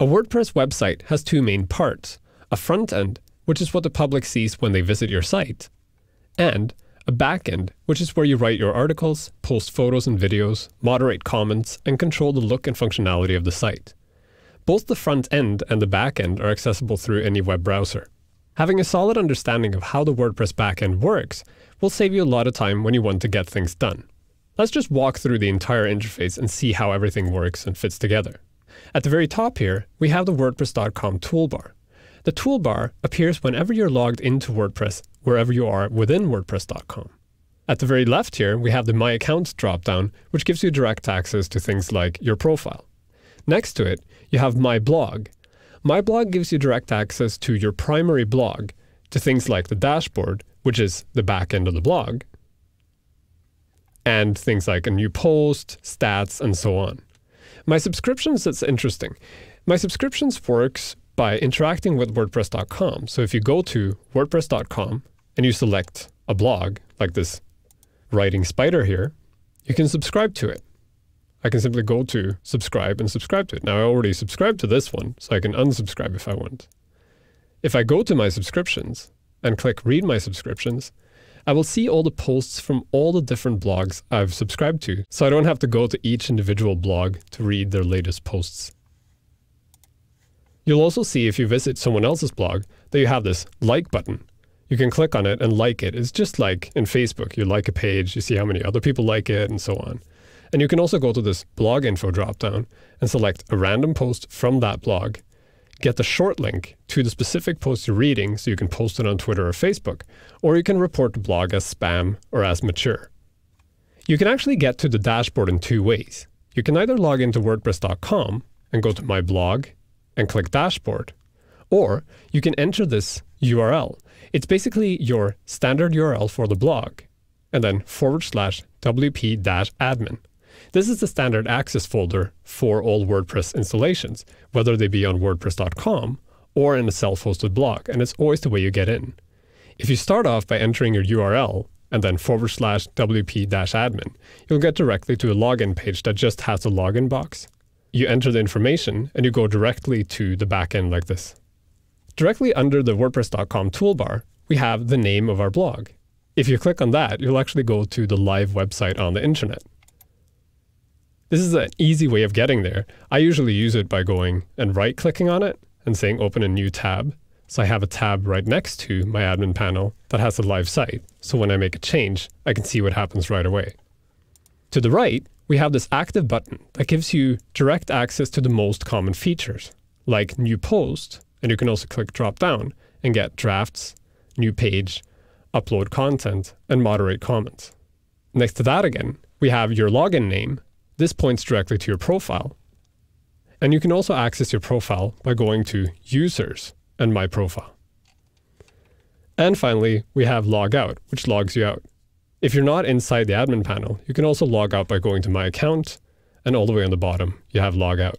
A WordPress website has two main parts: a front end, which is what the public sees when they visit your site, and a back end, which is where you write your articles, post photos and videos, moderate comments, and control the look and functionality of the site. Both the front end and the back end are accessible through any web browser. Having a solid understanding of how the WordPress backend works will save you a lot of time when you want to get things done. Let's just walk through the entire interface and see how everything works and fits together. At the very top here, we have the WordPress.com toolbar. The toolbar appears whenever you're logged into WordPress, wherever you are within WordPress.com. At the very left here, we have the My Accounts dropdown, which gives you direct access to things like your profile. Next to it, you have My Blog. My Blog gives you direct access to your primary blog, to things like the dashboard, which is the back end of the blog, and things like a new post, stats, and so on. My Subscriptions, that's interesting. My Subscriptions works by interacting with WordPress.com. So if you go to WordPress.com and you select a blog, like this writing spider here, you can subscribe to it. I can simply go to subscribe and subscribe to it. Now I already subscribed to this one, so I can unsubscribe if I want. If I go to my subscriptions and click read my subscriptions, I will see all the posts from all the different blogs I've subscribed to, so I don't have to go to each individual blog to read their latest posts. You'll also see if you visit someone else's blog that you have this like button. You can click on it and like it. It's just like in Facebook. You like a page, you see how many other people like it, and so on. And you can also go to this blog info dropdown and select a random post from that blog, get the short link to the specific post you're reading so you can post it on Twitter or Facebook, or you can report the blog as spam or as mature. You can actually get to the dashboard in two ways. You can either log into WordPress.com and go to My Blog and click Dashboard, or you can enter this URL. It's basically your standard URL for the blog, and then /wp-admin. This is the standard access folder for all WordPress installations, whether they be on WordPress.com or in a self-hosted blog, and it's always the way you get in. If you start off by entering your URL and then /wp-admin, you'll get directly to a login page that just has a login box. You enter the information and you go directly to the backend like this. Directly under the WordPress.com toolbar, we have the name of our blog. If you click on that, you'll actually go to the live website on the internet. This is an easy way of getting there. I usually use it by going and right-clicking on it and saying open a new tab. So I have a tab right next to my admin panel that has a live site. So when I make a change, I can see what happens right away. To the right, we have this active button that gives you direct access to the most common features, like new post, and you can also click drop down and get drafts, new page, upload content, and moderate comments. Next to that again, we have your login name. This points directly to your profile. And you can also access your profile by going to Users and My Profile. And finally, we have Log Out, which logs you out. If you're not inside the admin panel, you can also log out by going to My Account, and all the way on the bottom, you have Log Out.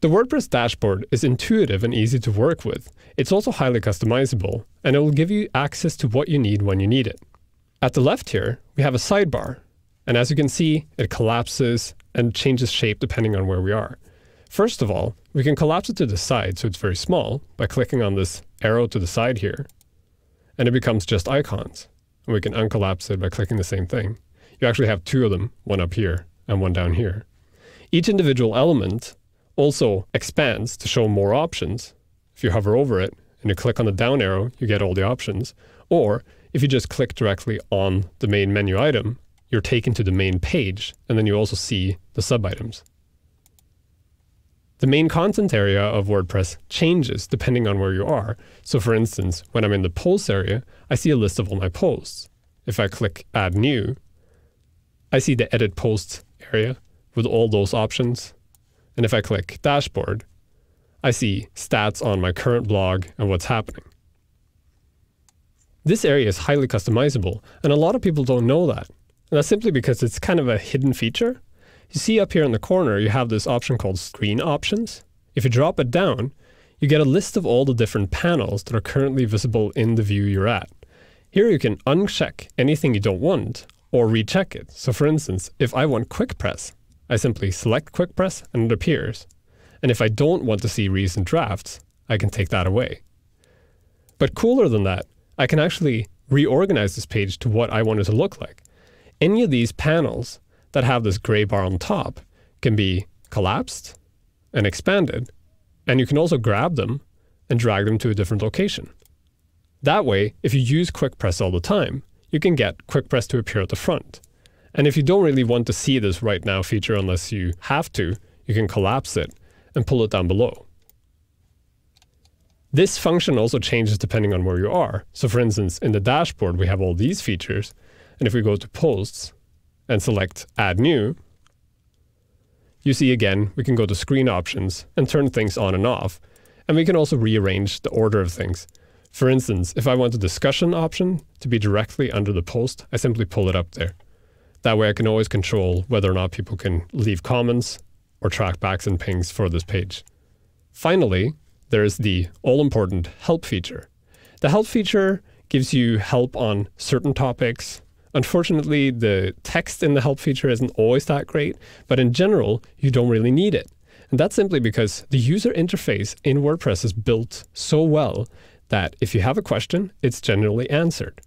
The WordPress dashboard is intuitive and easy to work with. It's also highly customizable, and it will give you access to what you need when you need it. At the left here, we have a sidebar, and as you can see, it collapses and changes shape depending on where we are. First of all, we can collapse it to the side so it's very small by clicking on this arrow to the side here, and it becomes just icons. And we can uncollapse it by clicking the same thing. You actually have two of them, one up here and one down here. Each individual element also expands to show more options. If you hover over it and you click on the down arrow, you get all the options. Or if you just click directly on the main menu item, you're taken to the main page, and then you also see the sub-items. The main content area of WordPress changes depending on where you are. So for instance, when I'm in the posts area, I see a list of all my posts. If I click Add New, I see the Edit Posts area with all those options. And if I click Dashboard, I see stats on my current blog and what's happening. This area is highly customizable, and a lot of people don't know that. And that's simply because it's kind of a hidden feature. You see up here in the corner, you have this option called Screen Options. If you drop it down, you get a list of all the different panels that are currently visible in the view you're at. Here you can uncheck anything you don't want or recheck it. So for instance, if I want Quick Press, I simply select Quick Press and it appears. And if I don't want to see recent drafts, I can take that away. But cooler than that, I can actually reorganize this page to what I want it to look like. Any of these panels that have this gray bar on top can be collapsed and expanded, and you can also grab them and drag them to a different location. That way, if you use Quick Press all the time, you can get Quick Press to appear at the front. And if you don't really want to see this right now feature unless you have to, you can collapse it and pull it down below. This function also changes depending on where you are. So for instance, in the dashboard, we have all these features. And if we go to Posts and select Add New, you see again, we can go to Screen Options and turn things on and off. And we can also rearrange the order of things. For instance, if I want the discussion option to be directly under the post, I simply pull it up there. That way I can always control whether or not people can leave comments or trackbacks and pings for this page. Finally, there's the all-important help feature. The help feature gives you help on certain topics. Unfortunately, the text in the help feature isn't always that great, but in general, you don't really need it. And that's simply because the user interface in WordPress is built so well that if you have a question, it's generally answered.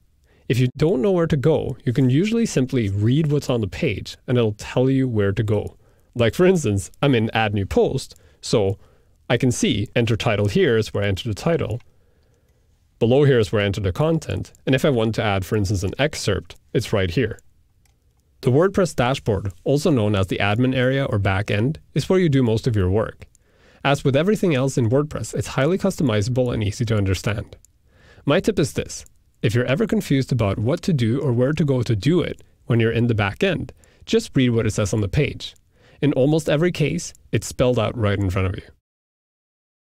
If you don't know where to go, you can usually simply read what's on the page and it'll tell you where to go. Like for instance, I'm in Add New Post, so I can see enter title here is where I enter the title. Below here is where I enter the content. And if I want to add, for instance, an excerpt, it's right here. The WordPress dashboard, also known as the admin area or back end, is where you do most of your work. As with everything else in WordPress, it's highly customizable and easy to understand. My tip is this: if you're ever confused about what to do or where to go to do it when you're in the back end, just read what it says on the page. In almost every case, it's spelled out right in front of you.